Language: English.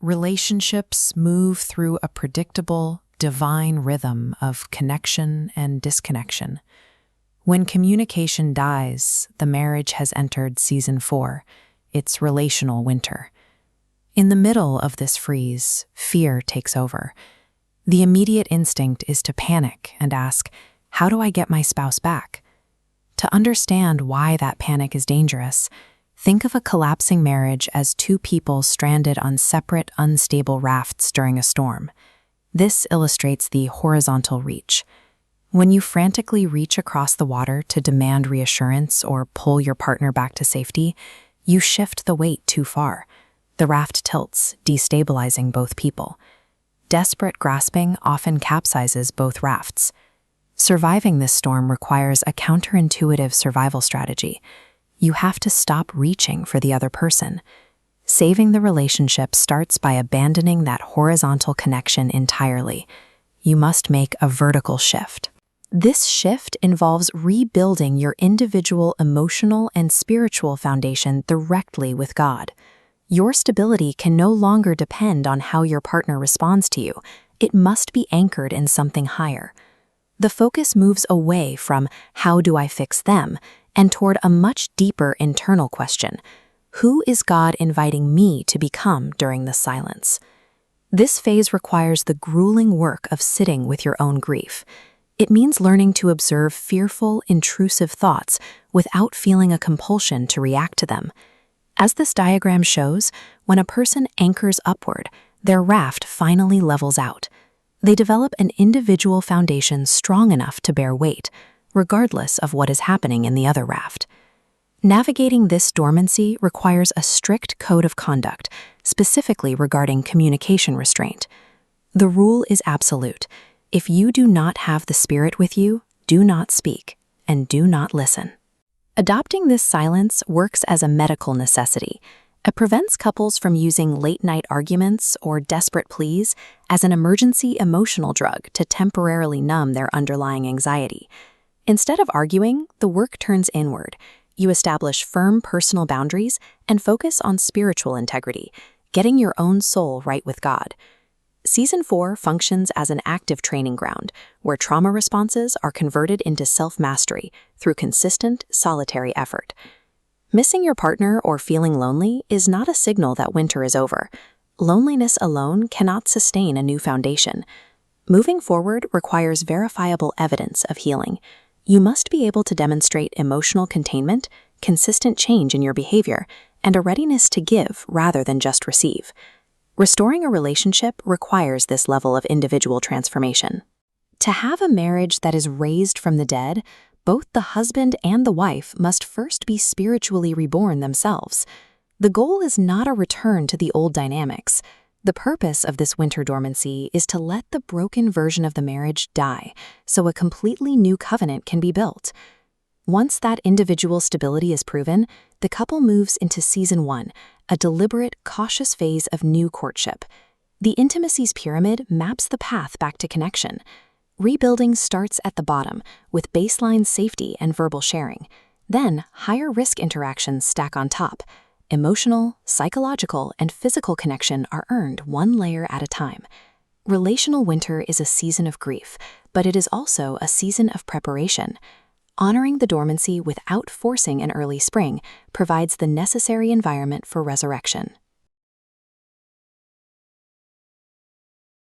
relationships move through a predictable, divine rhythm of connection and disconnection. When communication dies, the marriage has entered season 4, its relational winter. In the middle of this freeze, fear takes over. The immediate instinct is to panic and ask, how do I get my spouse back? To understand why that panic is dangerous, think of a collapsing marriage as two people stranded on separate, unstable rafts during a storm. This illustrates the horizontal reach. When you frantically reach across the water to demand reassurance or pull your partner back to safety, you shift the weight too far. The raft tilts, destabilizing both people. Desperate grasping often capsizes both rafts. Surviving this storm requires a counterintuitive survival strategy. You have to stop reaching for the other person. Saving the relationship starts by abandoning that horizontal connection entirely. You must make a vertical shift. This shift involves rebuilding your individual emotional and spiritual foundation directly with God. Your stability can no longer depend on how your partner responds to you. It must be anchored in something higher. The focus moves away from how do I fix them and toward a much deeper internal question. Who is God inviting me to become during the silence? This phase requires the grueling work of sitting with your own grief. It means learning to observe fearful, intrusive thoughts without feeling a compulsion to react to them. As this diagram shows, when a person anchors upward, their raft finally levels out. They develop an individual foundation strong enough to bear weight, regardless of what is happening in the other raft. Navigating this dormancy requires a strict code of conduct, specifically regarding communication restraint. The rule is absolute. If you do not have the Spirit with you, do not speak and do not listen. Adopting this silence works as a medical necessity. It prevents couples from using late-night arguments or desperate pleas as an emergency emotional drug to temporarily numb their underlying anxiety. Instead of arguing, the work turns inward. You establish firm personal boundaries and focus on spiritual integrity, getting your own soul right with God. Season 4 functions as an active training ground, where trauma responses are converted into self-mastery through consistent, solitary effort. Missing your partner or feeling lonely is not a signal that winter is over. Loneliness alone cannot sustain a new foundation. Moving forward requires verifiable evidence of healing. You must be able to demonstrate emotional containment, consistent change in your behavior, and a readiness to give rather than just receive. Restoring a relationship requires this level of individual transformation. To have a marriage that is raised from the dead, both the husband and the wife must first be spiritually reborn themselves. The goal is not a return to the old dynamics. The purpose of this winter dormancy is to let the broken version of the marriage die, so a completely new covenant can be built. Once that individual stability is proven, the couple moves into season 1, a deliberate, cautious phase of new courtship. The intimacy's pyramid maps the path back to connection. Rebuilding starts at the bottom, with baseline safety and verbal sharing. Then, higher-risk interactions stack on top. Emotional, psychological, and physical connection are earned one layer at a time. Relational winter is a season of grief, but it is also a season of preparation. Honoring the dormancy without forcing an early spring provides the necessary environment for resurrection.